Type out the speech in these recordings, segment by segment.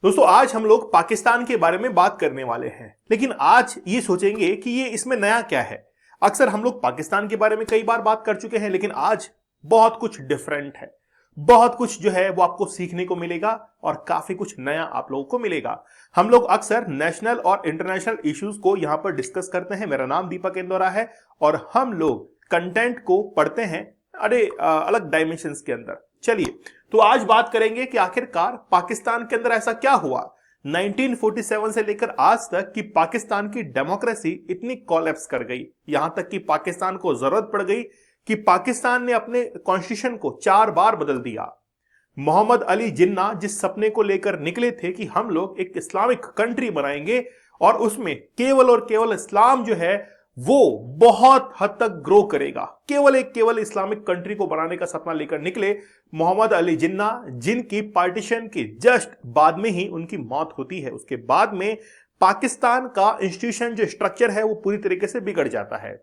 दोस्तों आज हम लोग पाकिस्तान के बारे में बात करने वाले हैं, लेकिन आज ये सोचेंगे कि ये इसमें नया क्या है। अक्सर हम लोग पाकिस्तान के बारे में कई बार बात कर चुके हैं, लेकिन आज बहुत कुछ डिफरेंट है। बहुत कुछ जो है वो आपको सीखने को मिलेगा और काफी कुछ नया आप लोगों को मिलेगा। हम लोग अक्सर नेशनल और इंटरनेशनल इश्यूज को यहां पर डिस्कस करते हैं। मेरा नाम दीपक इंदौरा है और हम लोग कंटेंट को पढ़ते हैं अलग डायमेंशंस के अंदर। चलिए तो आज बात करेंगे कि आखिरकार पाकिस्तान के अंदर ऐसा क्या हुआ 1947 से लेकर आज तक कि पाकिस्तान की डेमोक्रेसी इतनी कोलैप्स कर गई। यहां तक कि पाकिस्तान को जरूरत पड़ गई कि पाकिस्तान ने अपने कॉन्स्टिट्यूशन को 4 बार बदल दिया। मोहम्मद अली जिन्ना जिस सपने को लेकर निकले थे कि हम लोग एक इस्लामिक कंट्री बनाएंगे और उसमें केवल और केवल इस्लाम जो है वो बहुत हद तक ग्रो करेगा, केवल इस्लामिक कंट्री को बनाने का सपना लेकर निकले मोहम्मद अली जिन्ना, जिनकी पार्टीशन के जस्ट बाद में ही उनकी मौत होती है। उसके बाद में पाकिस्तान का इंस्टीट्यूशन जो स्ट्रक्चर है वो पूरी तरीके से बिगड़ जाता है।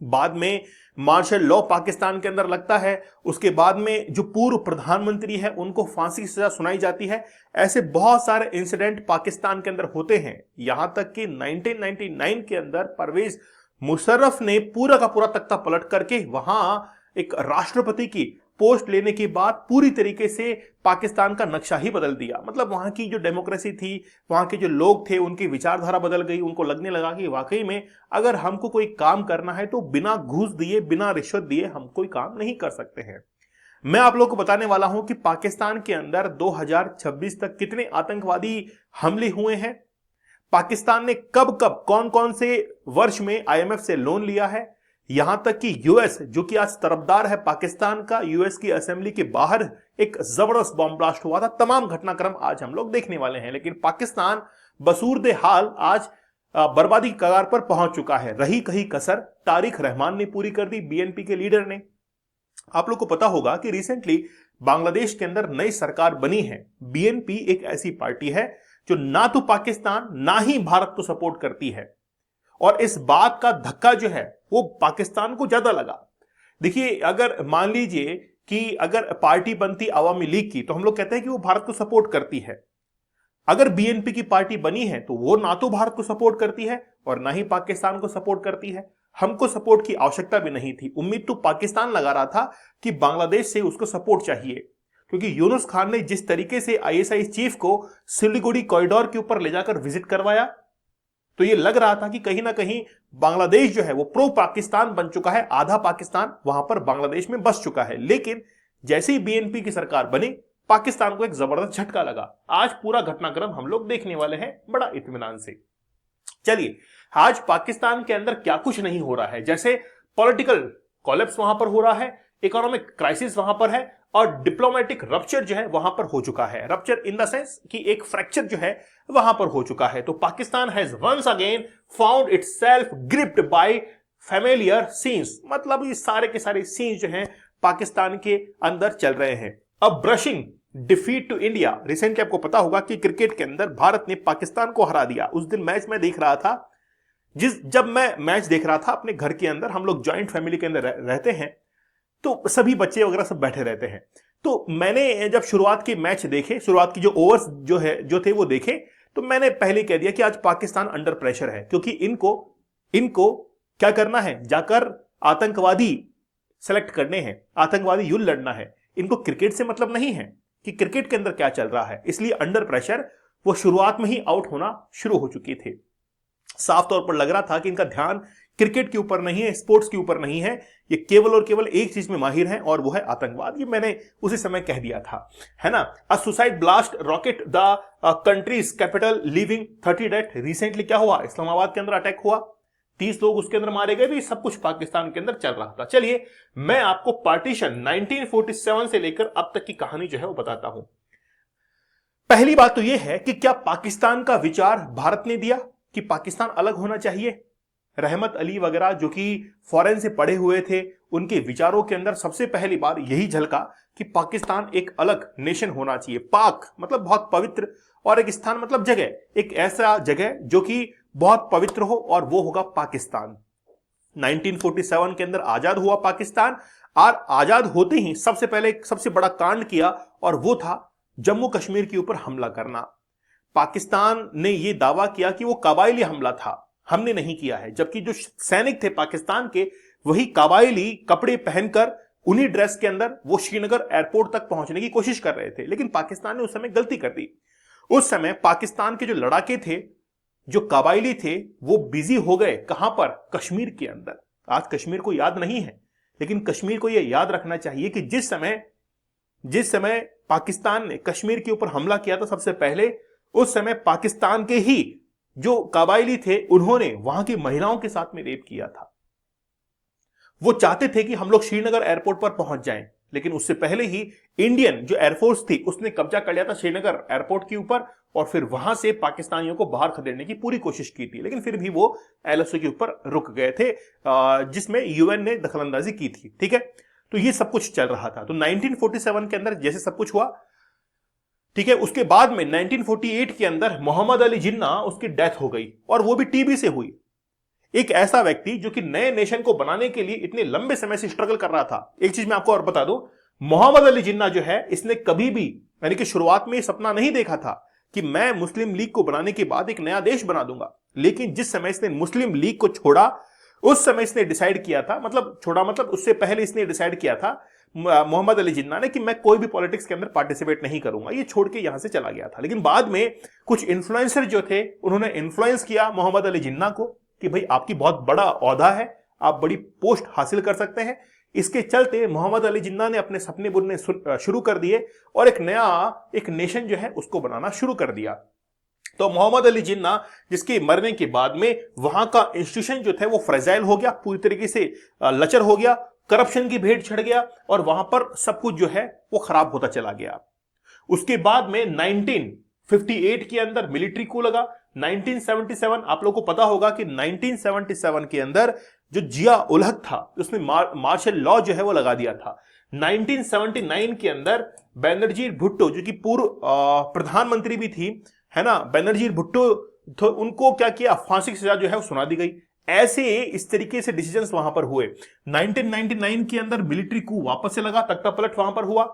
बाद में मार्शल लॉ पाकिस्तान के अंदर लगता है। उसके बाद में जो पूर्व प्रधानमंत्री है उनको फांसी की सजा सुनाई जाती है। ऐसे बहुत सारे इंसिडेंट पाकिस्तान के अंदर होते हैं। यहां तक कि 1999 के अंदर परवेज मुशर्रफ ने पूरा का पूरा तख्ता पलट करके वहां एक राष्ट्रपति की पोस्ट लेने के बाद पूरी तरीके से पाकिस्तान का नक्शा ही बदल दिया। मतलब वहां की जो डेमोक्रेसी थी, वहां के जो लोग थे, उनकी विचारधारा बदल गई। उनको लगने लगा कि वाकई में अगर हमको कोई काम करना है तो बिना घूस दिए, बिना रिश्वत दिए हम कोई काम नहीं कर सकते हैं। मैं आप लोगों को बताने वाला हूं कि पाकिस्तान के अंदर 2026 तक कितने आतंकवादी हमले हुए हैं, पाकिस्तान ने कब कब कौन कौन से वर्ष में IMF से लोन लिया है, यहां तक कि यूएस जो कि आज तरफदार है पाकिस्तान का, यूएस की असेंबली के बाहर एक जबरदस्त बॉम्ब ब्लास्ट हुआ था। तमाम घटनाक्रम आज हम लोग देखने वाले हैं। लेकिन पाकिस्तान बसूरदे हाल आज बर्बादी की कगार पर पहुंच चुका है। रही कहीं कसर तारिक रहमान ने पूरी कर दी, बीएनपी के लीडर ने। आप लोग को पता होगा कि रिसेंटली बांग्लादेश के अंदर नई सरकार बनी है। बीएनपी एक ऐसी पार्टी है जो ना तो पाकिस्तान ना ही भारत को सपोर्ट करती है, और इस बात का धक्का जो है वो पाकिस्तान को ज्यादा लगा। देखिए, अगर मान लीजिए कि अगर पार्टी बनती अवामी लीग की तो हम लोग कहते हैं कि वो भारत को सपोर्ट करती है। अगर बीएनपी की पार्टी बनी है तो वो ना तो भारत को सपोर्ट करती है और ना ही पाकिस्तान को सपोर्ट करती है। हमको सपोर्ट की आवश्यकता भी नहीं थी। उम्मीद तो पाकिस्तान लगा रहा था कि बांग्लादेश से उसको सपोर्ट चाहिए, क्योंकि यूनुस खान ने जिस तरीके से आईएसआई चीफ को सिलीगुड़ी कॉरिडोर के ऊपर ले जाकर विजिट करवाया, तो ये लग रहा था कि कहीं ना कहीं बांग्लादेश जो है वो प्रो पाकिस्तान बन चुका है। आधा पाकिस्तान वहां पर बांग्लादेश में बस चुका है। लेकिन जैसे ही बीएनपी की सरकार बनी, पाकिस्तान को एक जबरदस्त झटका लगा। आज पूरा घटनाक्रम हम लोग देखने वाले हैं बड़ा इत्मीनान से। चलिए, आज पाकिस्तान के अंदर क्या कुछ नहीं हो रहा है। जैसे पॉलिटिकल कोलैप्स वहां पर हो रहा है, इकोनॉमिक क्राइसिस वहां पर है, और डिप्लोमेटिक रप्चर जो है वहां पर हो चुका है। रप्चर इन द सेंस कि एक फ्रैक्चर जो है वहां पर हो चुका है। तो Pakistan has once again found itself gripped by familiar scenes. मतलब ये सारे के सारे सीन्स जो हैं पाकिस्तान के अंदर चल रहे हैं। अब brushing defeat to India, recently आपको पता होगा कि क्रिकेट के अंदर भारत ने पाकिस्तान को हरा दिया। उस दिन मैच में देख रहा था, जब मैं मैच देख रहा था अपने घर के अंदर, हम लोग ज्वाइंट फैमिली के अंदर रहते हैं, तो सभी बच्चे वगैरह सब बैठे रहते हैं। तो मैंने जब शुरुआत के मैच देखे, शुरुआत की जो ओवर्स जो थे वो देखे, तो मैंने पहले कह दिया कि आज पाकिस्तान अंडर प्रेशर है, क्योंकि इनको क्या करना है, जाकर आतंकवादी सेलेक्ट करने हैं, आतंकवादी युद्ध लड़ना है। इनको क्रिकेट से मतलब नहीं है कि क्रिकेट के अंदर क्या चल रहा है। इसलिए अंडर प्रेशर वो शुरुआत में ही आउट होना शुरू हो चुके थे। साफ तौर पर लग रहा था कि इनका ध्यान क्रिकेट के ऊपर नहीं है, स्पोर्ट्स के ऊपर नहीं है। ये केवल और केवल एक चीज में माहिर हैं और वो है आतंकवाद। ये मैंने उसी समय कह दिया था, है ना। A suicide blast rocket the countries capital leaving 30 death. Recently क्या हुआ, इस्लामाबाद के अंदर अटैक हुआ, 30 लोग उसके अंदर मारे गए। तो ये सब कुछ पाकिस्तान के अंदर चल रहा था। चलिए, मैं आपको पार्टीशन 1947 से लेकर अब तक की कहानी जो है वो बताता हूं। पहली बात तो यह है कि क्या पाकिस्तान का विचार भारत ने दिया कि पाकिस्तान अलग होना चाहिए। रहमत अली वगैरह जो कि फॉरेन से पढ़े हुए थे, उनके विचारों के अंदर सबसे पहली बार यही झलका कि पाकिस्तान एक अलग नेशन होना चाहिए। पाक मतलब बहुत पवित्र, और एक स्थान मतलब जगह, एक ऐसा जगह जो कि बहुत पवित्र हो, और वो होगा पाकिस्तान। 1947 के अंदर आजाद हुआ पाकिस्तान, और आजाद होते ही सबसे पहले सबसे बड़ा कांड किया, और वो था जम्मू कश्मीर के ऊपर हमला करना। पाकिस्तान ने यह दावा किया कि वो कबायली हमला था, हमने नहीं किया है, जबकि जो सैनिक थे पाकिस्तान के वही कबायली कपड़े पहनकर उन्हीं ड्रेस के अंदर वो श्रीनगर एयरपोर्ट तक पहुंचने की कोशिश कर रहे थे। लेकिन पाकिस्तान ने उस समय गलती कर दी। उस समय पाकिस्तान के जो लड़ाके थे, जो कबायली थे, वो बिजी हो गए कहां पर? कश्मीर के अंदर। आज कश्मीर को याद नहीं है, लेकिन कश्मीर को यह याद रखना चाहिए कि जिस समय पाकिस्तान ने कश्मीर के ऊपर हमला किया था सबसे पहले, उस समय पाकिस्तान के ही जो कबायली थे उन्होंने वहां की महिलाओं के साथ में रेप किया था। वो चाहते थे कि हम लोग श्रीनगर एयरपोर्ट पर पहुंच जाएं, लेकिन उससे पहले ही इंडियन जो एयरफोर्स थी उसने कब्जा कर लिया था श्रीनगर एयरपोर्ट के ऊपर, और फिर वहां से पाकिस्तानियों को बाहर खदेड़ने की पूरी कोशिश की थी। लेकिन फिर भी वो एलओसी के ऊपर रुक गए थे, जिसमें यूएन ने दखलंदाजी की थी। ठीक है, तो ये सब कुछ चल रहा था। तो 1947 के अंदर जैसे सब कुछ हुआ, ठीक है, उसके बाद में 1948 के अंदर मोहम्मद अली जिन्ना, उसकी डेथ हो गई, और वो भी टीबी से हुई। एक ऐसा व्यक्ति जो कि नए नेशन को बनाने के लिए इतने लंबे समय से स्ट्रगल कर रहा था। एक चीज मैं आपको और बता दूं, मोहम्मद अली जिन्ना जो है, इसने कभी भी, यानी कि शुरुआत में सपना नहीं देखा था कि मैं मुस्लिम लीग को बनाने के बाद एक नया देश बना दूंगा। लेकिन जिस समय इसने मुस्लिम लीग को छोड़ा, उस समय इसने डिसाइड किया था, मतलब छोड़ा मतलब उससे पहले इसने डिसाइड किया था मोहम्मद अली जिन्ना ने कि मैं कोई भी पॉलिटिक्स के अंदर पार्टिसिपेट नहीं करूंगा। ये छोड़ के यहां से चला गया था। लेकिन बाद में कुछ इन्फ्लुएंसर जो थे, उन्होंने इन्फ्लुएंस किया मोहम्मद अली जिन्ना को कि भाई आपकी बहुत बड़ा ओहदा है, आप बड़ी पोस्ट हासिल कर सकते हैं। इसके चलते मोहम्मद अली जिन्ना ने अपने सपने बुनने शुरू कर दिए और एक नेशन जो है उसको बनाना शुरू कर दिया। तो मोहम्मद अली जिन्ना, जिसके मरने के बाद में वहां का इंस्टीट्यूशन जो थे वो फ्रेजाइल हो गया, पूरी तरीके से लचर हो गया, करप्शन की भेंट चढ़ गया, और वहां पर सब कुछ जो है वो खराब होता चला गया। उसके बाद में 1958 के अंदर मिलिट्री कू लगा। 1977 आप लोगों को पता होगा कि 1977 के अंदर जो जिया उल हक था उसने मार्शल लॉ जो है वो लगा दिया था। 1979 के अंदर बेनजीर भुट्टो, जो कि पूर्व प्रधानमंत्री भी थी, है ना, बेनजीर भुट्टो, तो उनको क्या किया, फांसी की सजा जो है वो सुना दी गई। ऐसे इस तरीके से डिसीजंस वहां पर हुए। 1999 के अंदर मिलिट्री कू वापस से लगा, तख्ता पलट वहां पर हुआ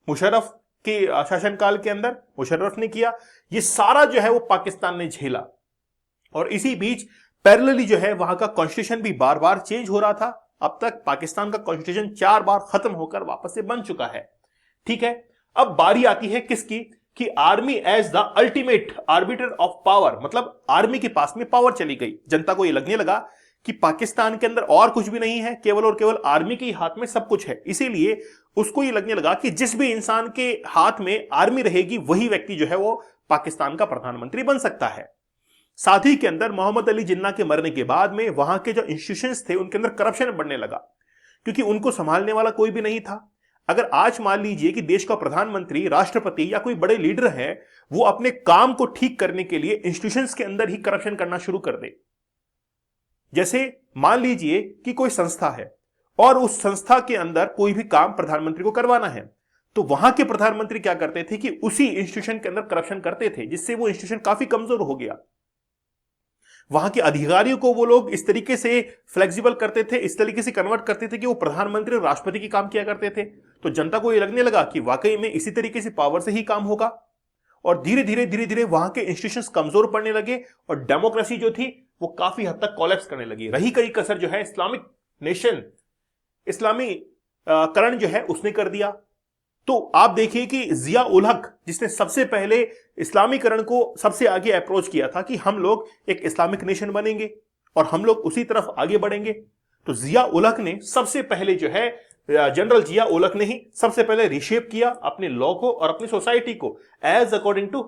मुशर्रफ के शासनकाल के अंदर, मुशर्रफ ने किया। ये सारा जो है वो पाकिस्तान ने झेला, और इसी बीच पैरेलली जो है वहां का कॉन्स्टिट्यूशन भी बार बार चेंज हो रहा था। अब तक पाकिस्तान का कॉन्स्टिट्यूशन 4 बार खत्म होकर वापस से बन चुका है। ठीक है, अब बारी आती है किसकी, कि army as the ultimate arbiter of power, मतलब आर्मी के पास में पावर चली गई। जनता को यह लगने लगा कि पाकिस्तान के अंदर और कुछ भी नहीं है, केवल और केवल आर्मी के हाथ में सब कुछ है। इसीलिए उसको ये लगने लगा कि जिस भी इंसान के हाथ में आर्मी रहेगी वही व्यक्ति जो है वो पाकिस्तान का प्रधानमंत्री बन सकता है। साथ ही के अंदर मोहम्मद अली जिन्ना के मरने के बाद में वहां के जो इंस्टीट्यूशंस थे उनके अंदर करप्शन बढ़ने लगा, क्योंकि उनको संभालने वाला कोई भी नहीं था। अगर आज मान लीजिए कि देश का प्रधानमंत्री, राष्ट्रपति या कोई बड़े लीडर है, वो अपने काम को ठीक करने के लिए इंस्टीट्यूशंस के अंदर ही करप्शन करना शुरू कर दे। जैसे मान लीजिए कि कोई संस्था है और उस संस्था के अंदर कोई भी काम प्रधानमंत्री को करवाना है, तो वहां के प्रधानमंत्री क्या करते थे कि उसी इंस्टीट्यूशन के अंदर करप्शन करते थे, जिससे वो इंस्टीट्यूशन काफी कमजोर हो गया। वहां के अधिकारियों को वो लोग इस तरीके से फ्लेक्सिबल करते थे, इस तरीके से कन्वर्ट करते थे कि वो प्रधानमंत्री और राष्ट्रपति की काम किया करते थे। तो जनता को ये लगने लगा कि वाकई में इसी तरीके से पावर से ही काम होगा, और धीरे धीरे वहां के इंस्टीट्यूशंस कमजोर पड़ने लगे और डेमोक्रेसी जो थी वो काफी हद तक कोलैप्स करने लगी। रही कई कसर जो है इस्लामिक नेशन, इस्लामी करण जो है उसने कर दिया। तो आप देखिए कि जिया उल हक, जिसने सबसे पहले इस्लामीकरण को सबसे आगे अप्रोच किया था कि हम लोग एक इस्लामिक नेशन बनेंगे और हम लोग उसी तरफ आगे बढ़ेंगे, तो जिया उल हक ने सबसे पहले जो है, जनरल जिया उल हक ने ही सबसे पहले रिशेप किया अपने लॉ को और अपनी सोसाइटी को एज अकॉर्डिंग टू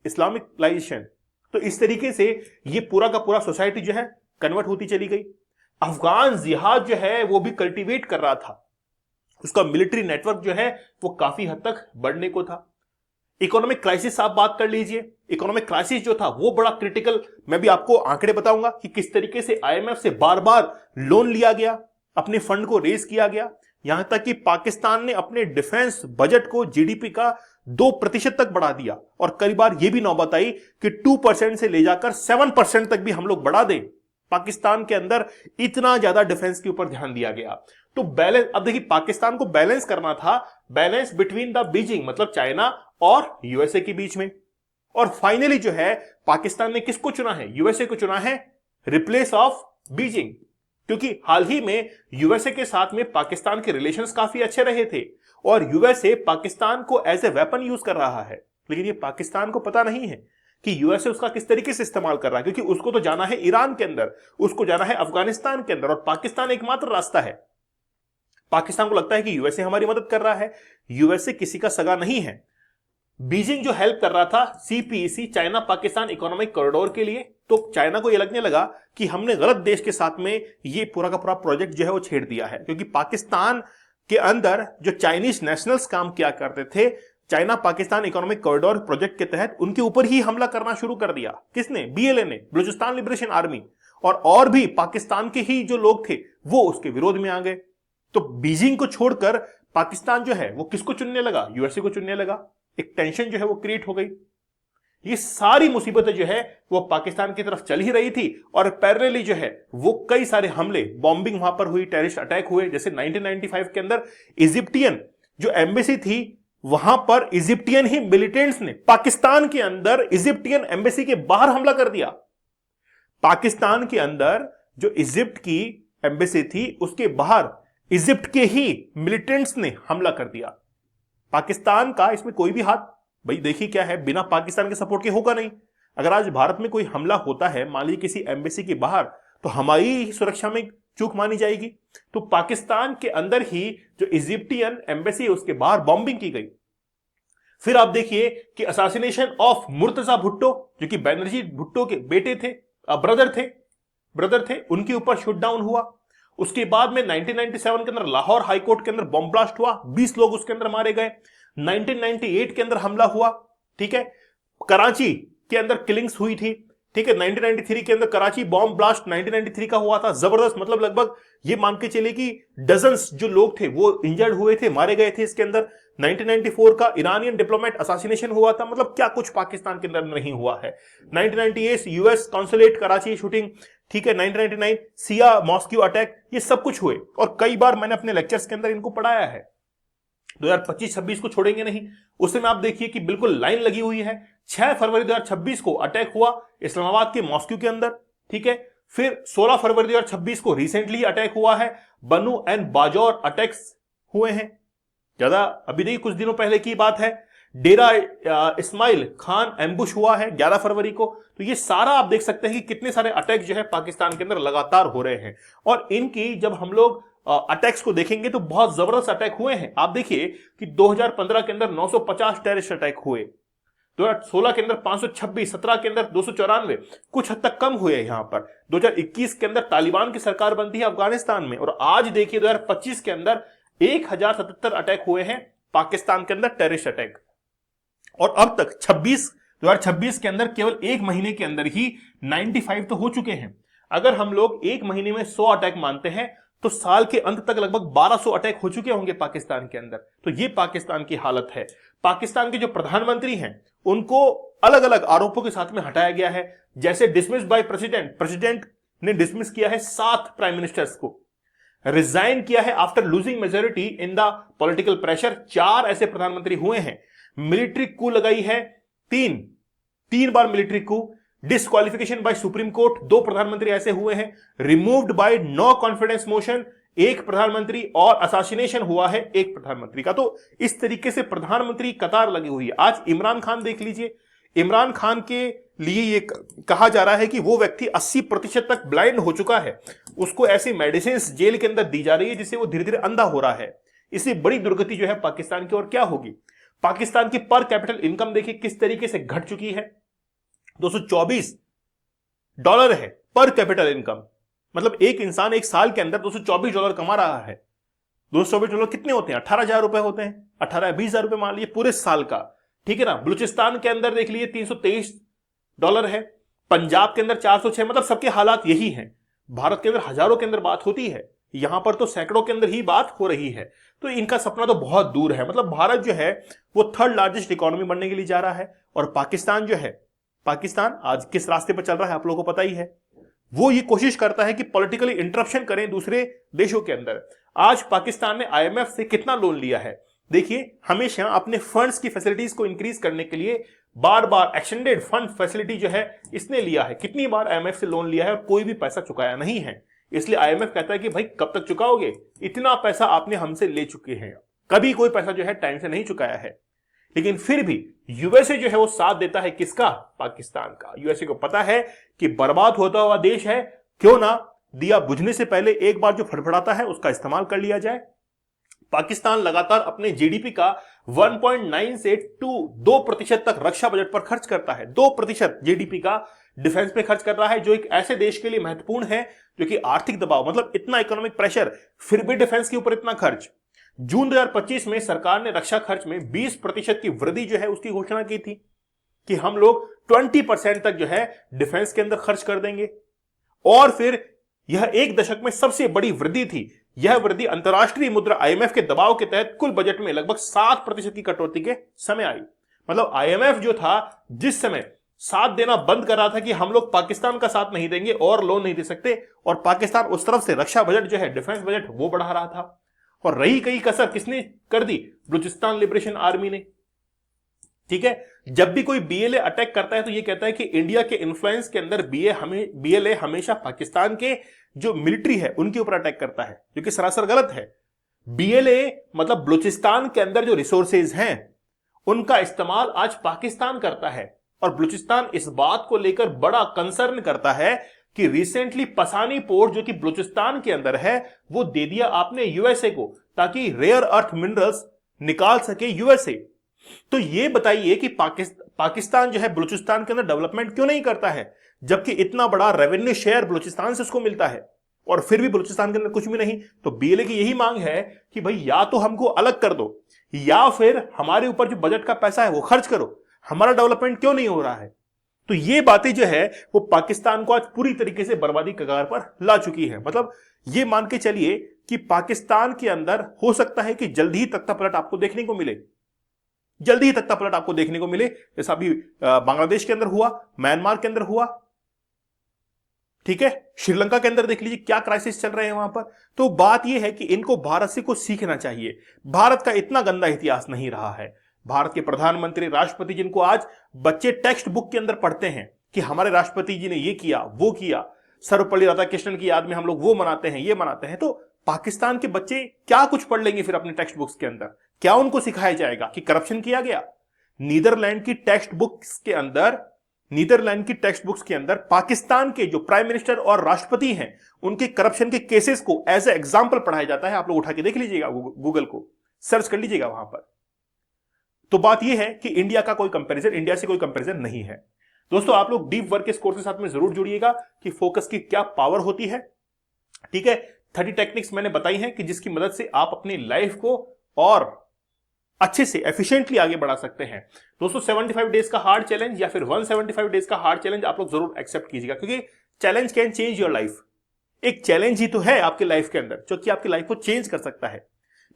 इस्लामिकलाइजेशन। तो इस तरीके से ये पूरा का पूरा सोसाइटी जो है कन्वर्ट होती चली गई। अफगान जिहाद जो है वो भी कल्टीवेट कर रहा था, उसका मिलिट्री नेटवर्क जो है वो काफी हद तक बढ़ने को था। इकोनॉमिक क्राइसिस आप बात कर लीजिए, इकोनॉमिक क्राइसिस जो था वो बड़ा क्रिटिकल। मैं भी आपको आंकड़े बताऊंगा कि किस तरीके से आईएमएफ से बार बार लोन लिया गया, अपने फंड को रेज किया गया, यहां तक कि पाकिस्तान ने अपने डिफेंस बजट को जीडीपी का 2% तक बढ़ा दिया, और कई बार यह भी नौबत आई कि 2% से ले जाकर 7% तक भी हम लोग बढ़ा दें। पाकिस्तान के अंदर इतना ज्यादा डिफेंस के ऊपर ध्यान दिया गया। तो बैलेंस, अब देखिए पाकिस्तान को बैलेंस करना था, बैलेंस बिटवीन द बीजिंग, मतलब चाइना और यूएसए के बीच में। और फाइनली जो है पाकिस्तान ने किसको चुना है? यूएसए को चुना है रिप्लेस ऑफ बीजिंग, क्योंकि हाल ही में यूएसए के साथ में पाकिस्तान के रिलेशंस काफी अच्छे रहे थे और यूएसए पाकिस्तान को एज ए वेपन यूज कर रहा है। लेकिन ये पाकिस्तान को पता नहीं है कि यूएसए उसका किस तरीके से इस्तेमाल कर रहा है, क्योंकि उसको तो जाना है ईरान के अंदर, उसको जाना है अफगानिस्तान के अंदर और पाकिस्तान एकमात्र रास्ता है। पाकिस्तान को लगता है कि यूएसए हमारी मदद कर रहा है। यूएसए किसी का सगा नहीं है। बीजिंग जो हेल्प कर रहा था CPEC, China Pakistan economic corridor के लिए, तो चाइना को यह लगने लगा कि हमने गलत देश के साथ में ये पूरा का पूरा प्रोजेक्ट जो है वो छेड़ दिया है, क्योंकि पाकिस्तान के अंदर जो चाइनीज नेशनल्स काम किया करते थे, China Pakistan economic corridor project के तहत उनके ऊपर ही हमला करना शुरू कर दिया। किसने? बीएलए ने, बलूचिस्तान लिबरेशन आर्मी, और भी पाकिस्तान के ही जो लोग थे वो उसके विरोध में आ गए। तो बीजिंग को छोड़कर पाकिस्तान जो है वो किसको चुनने लगा? यूएसए को चुनने लगा। एक टेंशन जो है वो क्रिएट हो गई। ये सारी मुसीबतें जो है वो पाकिस्तान की तरफ चल ही रही थी और पैरेलली जो है वो कई सारे हमले, बॉम्बिंग वहां पर हुई, टेररिस्ट अटैक हुए। जैसे 1995 के अंदर इजिप्टियन जो एम्बेसी थी वहां पर इजिप्टियन ही मिलिटेंट्स ने पाकिस्तान के अंदर इजिप्टियन एम्बेसी के बाहर हमला कर दिया। पाकिस्तान के अंदर जो इजिप्ट की एम्बेसी थी उसके बाहर इजिप्ट के ही मिलिटेंट्स ने हमला कर दिया। पाकिस्तान का इसमें कोई भी हाथ, भाई देखिए क्या है, बिना पाकिस्तान के सपोर्ट के होगा नहीं। अगर आज भारत में कोई हमला होता है मान लीजिए किसी एम्बेसी के बाहर, तो हमारी सुरक्षा में चूक मानी जाएगी। तो पाकिस्तान के अंदर ही जो इजिप्टियन एम्बेसी है उसके बाहर बॉम्बिंग की गई। फिर आप देखिए कि असैसिनेशन ऑफ मुर्तजा भुट्टो, जो कि बैनर्जी भुट्टो के बेटे थे, ब्रदर थे, उनके ऊपर शूटडाउन हुआ। उसके बाद में 1997 के अंदर लाहौर हाईकोर्ट के अंदर बॉम्ब ब्लास्ट हुआ, 20 लोग उसके अंदर मारे गए। 1998 के अंदर हमला हुआ, ठीक है, कराची के अंदर किलिंग्स हुई थी, ठीक है। 1993 के अंदर कराची बॉम्ब ब्लास्ट 1993 का हुआ था, जबरदस्त, मतलब लगभग ये मान के चले कि डजन्स जो लोग थे वो इंजर्ड हुए थे, मारे गए थे इसके अंदर। 1994 का ईरानियन डिप्लोमेट असैसिनेशन हुआ था, मतलब क्या कुछ पाकिस्तान के अंदर नहीं हुआ है। 1998 यूएस कॉन्सुलेट कराची शूटिंग, ठीक है। 1999 सिया मॉस्को अटैक, ये सब कुछ हुए और कई बार मैंने अपने लेक्चर्स के अंदर इनको पढ़ाया है। 2025-26 को छोड़ेंगे नहीं। उस समय आप देखिए कि बिल्कुल लाइन लगी हुई है। 6 फरवरी 2026 को अटैक हुआ इस्लामाबाद के मॉस्को के अंदर, ठीक है। फिर 16 फरवरी 2026 को रिसेंटली अटैक हुआ है, बनू एंड बाजौर अटैक्स हुए हैं, ज्यादा अभी नहीं, कुछ दिनों पहले की बात है। डेरा इस्माइल खान एम्बुश हुआ है 11 फरवरी को। तो ये सारा आप देख सकते हैं कि कितने सारे अटैक जो है पाकिस्तान के अंदर लगातार हो रहे हैं और इनकी जब हम लोग अटैक्स को देखेंगे तो बहुत जबरदस्त अटैक हुए हैं। आप देखिए कि 2015 के अंदर 950 टेररिस्ट अटैक हुए, 2016 के अंदर 526, 17 के अंदर 294, कुछ हद तक कम हुए यहां पर। 2021 के अंदर तालिबान की सरकार बनती है अफगानिस्तान में और आज देखिए 2025 के अंदर 1077 अटैक हुए हैं पाकिस्तान के अंदर, टेररिस्ट अटैक। और अब तक 2026 के अंदर केवल एक महीने के अंदर ही 95 तो हो चुके हैं। अगर हम लोग एक महीने में 100 अटैक मानते हैं तो साल के अंत तक लगभग 1200 अटैक हो चुके होंगे पाकिस्तान के अंदर। तो ये पाकिस्तान की हालत है। पाकिस्तान के जो प्रधानमंत्री हैं उनको अलग अलग आरोपों के साथ में हटाया गया है, जैसे डिसमिस बाय प्रेसिडेंट ने डिसमिस किया है 7 प्राइम मिनिस्टर्स को, रिजाइन किया है after losing majority in the political pressure, 4 ऐसे प्रधानमंत्री हुए हैं। मिलिट्री कू लगाई है 3 बार military coup, disqualification by supreme court 2 प्रधानमंत्री ऐसे हुए हैं, removed by no confidence motion 1 प्रधानमंत्री और असैसिनेशन हुआ है 1 प्रधानमंत्री का। तो इस तरीके से प्रधानमंत्री कतार लगी हुई है। आज इमरान खान देख लीजिए, इमरान खान के लिए ये कहा जा रहा है कि वो व्यक्ति 80% तक ब्लाइंड हो चुका है, उसको ऐसी मेडिसिन जेल के अंदर दी जा रही है जिससे वो धीरे धीरे अंधा हो रहा है। इससे बड़ी दुर्गति जो है पाकिस्तान की और क्या होगी। पाकिस्तान की पर कैपिटल इनकम देखिए किस तरीके से घट चुकी है, $224 है पर कैपिटल इनकम, मतलब एक इंसान एक साल के अंदर $224 कमा रहा है। $224 कितने होते हैं? 18,000 रुपए होते हैं, 18-20,000 रुपए मान लीजिए पूरे साल का, ठीक है ना। बलूचिस्तान के अंदर देख लीजिए $323 है, पंजाब के अंदर 406, मतलब सबके हालात यही हैं। भारत के अंदर हजारों के अंदर बात होती है, यहां पर तो सैकड़ों के अंदर ही बात हो रही है। तो इनका सपना तो बहुत दूर है। मतलब भारत जो है वो 3rd लार्जेस्ट इकोनॉमी बनने के लिए जा रहा है और पाकिस्तान जो है, पाकिस्तान आज किस रास्ते पर चल रहा है आप लोगों को पता ही है। वो ये कोशिश करता है कि पॉलिटिकली इंटरप्शन करें दूसरे देशों के अंदर। आज पाकिस्तान ने IMF से कितना लोन लिया है देखिए। हमेशा अपने फंड्स की फैसिलिटीज को इंक्रीज करने के लिए बार बार एक्सटेंडेड फंड फैसिलिटी जो है इसने लिया है, कितनी बार आईएमएफ से लोन लिया है और कोई भी पैसा चुकाया नहीं है। इसलिए आईएमएफ कहता है कि भाई कब तक चुकाओगे, इतना पैसा आपने हमसे ले चुके हैं। कभी कोई पैसा जो है टाइम से नहीं चुकाया है, लेकिन फिर भी यूएसए जो है वो साथ देता है किसका, पाकिस्तान का। यूएसए को पता है कि बर्बाद होता हुआ देश है, क्यों ना दिया बुझने से पहले एक बार जो फड़फड़ाता है उसका इस्तेमाल कर लिया जाए। पाकिस्तान लगातार अपने जीडीपी का 1.9 से 2% तक रक्षा बजट पर खर्च करता है। 2% जीडीपी का डिफेंस पे खर्च कर रहा है, जो एक ऐसे देश के लिए महत्वपूर्ण है जो कि आर्थिक दबाव, मतलब इतना इकोनॉमिक प्रेशर, फिर भी डिफेंस के ऊपर इतना खर्च। जून 2025 में सरकार ने रक्षा खर्च में 20% की वृद्धि जो है उसकी घोषणा की थी कि हम लोग 20% तक जो है डिफेंस के अंदर खर्च कर देंगे। और फिर यह एक दशक में सबसे बड़ी वृद्धि थी। यह वृद्धि अंतरराष्ट्रीय मुद्रा आईएमएफ के दबाव के तहत कुल बजट में लगभग 7% की कटौती के समय आई। मतलब आईएमएफ जो था जिस समय साथ देना बंद कर रहा था कि हम लोग पाकिस्तान का साथ नहीं देंगे और लोन नहीं दे सकते, और पाकिस्तान उस तरफ से रक्षा बजट जो है, डिफेंस बजट, वो बढ़ा रहा था। और रही कई कसर किसने कर दी, बलूचिस्तान लिबरेशन आर्मी ने। ठीक है, जब भी कोई बीएलए अटैक करता है तो ये कहता है कि इंडिया के इन्फ्लुएंस के अंदर बीएलए हमेशा पाकिस्तान के जो मिलिट्री है उनके ऊपर अटैक करता है, जो कि सरासर गलत है। बीएलए मतलब बलूचिस्तान के अंदर जो रिसोर्सेज हैं उनका इस्तेमाल आज पाकिस्तान करता है, और बलूचिस्तान इस बात को लेकर बड़ा कंसर्न करता है कि रिसेंटली पसानी पोर्ट जो कि बलूचिस्तान के अंदर है वो दे दिया आपने यूएसए को, ताकि रेयर अर्थ मिनरल्स निकाल सके यूएसए। तो ये बताइए कि पाकिस्तान जो है बलूचिस्तान के अंदर डेवलपमेंट क्यों नहीं करता है, जबकि इतना बड़ा रेवेन्यू शेयर बलूचिस्तान से उसको मिलता है, और फिर भी बलूचिस्तान के अंदर कुछ भी नहीं। तो बीएलए की यही मांग है कि भाई या तो हमको अलग कर दो, या फिर हमारे ऊपर जो बजट का पैसा है वो खर्च करो, हमारा डेवलपमेंट क्यों नहीं हो रहा है। तो ये बातें जो है वो पाकिस्तान को आज पूरी तरीके से बर्बादी कगार पर ला चुकी है। मतलब ये मान के चलिए कि पाकिस्तान के अंदर हो सकता है कि जल्द ही तख्तापलट आपको देखने को मिले, जल्दी ही तख्तापलट आपको देखने को मिले, जैसा अभी बांग्लादेश के अंदर हुआ, म्यांमार के अंदर हुआ, ठीक है, श्रीलंका के अंदर देख लीजिए क्या क्राइसिस चल रहे हैं वहां पर। तो बात यह है कि इनको भारत से कुछ सीखना चाहिए। भारत का इतना गंदा इतिहास नहीं रहा है। भारत के प्रधानमंत्री, राष्ट्रपति, जिनको आज बच्चे टेक्स्ट बुक के अंदर पढ़ते हैं कि हमारे राष्ट्रपति जी ने ये किया वो किया, सर्वपल्ली राधाकृष्णन की याद में हम लोग वो मनाते हैं ये मनाते हैं, तो पाकिस्तान के बच्चे क्या कुछ पढ़ लेंगे फिर अपने टेक्स्ट बुक्स के अंदर? क्या उनको सिखाया जाएगा कि करप्शन किया गया? नीदरलैंड की टेक्स्ट बुक्स के अंदर पाकिस्तान के जो प्राइम मिनिस्टर और राष्ट्रपति हैं उनके करप्शन के केसेस को एज ए एग्जांपल पढ़ाया जाता है। आप लोग उठा के देख लीजिएगा, गूगल को सर्च कर लीजिएगा वहां पर। तो बात यह है कि इंडिया से कोई कंपैरिजन नहीं है। दोस्तों, आप लोग डीप वर्क के कोर्स के साथ में जरूर जुड़िएगा कि फोकस की क्या पावर होती है। ठीक है, 30 टेक्निक्स मैंने बताई हैं कि जिसकी मदद से आप अपनी लाइफ को और अच्छे से एफिशिएंटली आगे बढ़ा सकते हैं। दोस्तों, 75 डेज का हार्ड चैलेंज या फिर 175 डेज का हार्ड चैलेंज आप लोग जरूर एक्सेप्ट कीजिएगा, क्योंकि challenge can change your life. एक चैलेंज ही तो है आपके लाइफ के अंदर जो कि आपकी लाइफ को चेंज कर सकता है।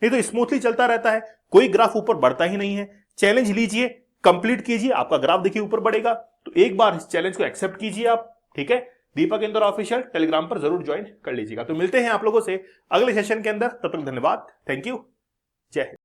नहीं तो स्मूथली चलता रहता है, कोई ग्राफ ऊपर बढ़ता ही नहीं है। चैलेंज लीजिए, कंप्लीट कीजिए, आपका ग्राफ देखिए ऊपर बढ़ेगा। तो एक बार इस चैलेंज को एक्सेप्ट कीजिए आप। ठीक है, दीपक इंदौर ऑफिशियल टेलीग्राम पर जरूर ज्वाइन कर लीजिएगा। तो मिलते हैं आप लोगों से अगले सेशन के अंदर, तब तक धन्यवाद, थैंक यू, जय हिंद।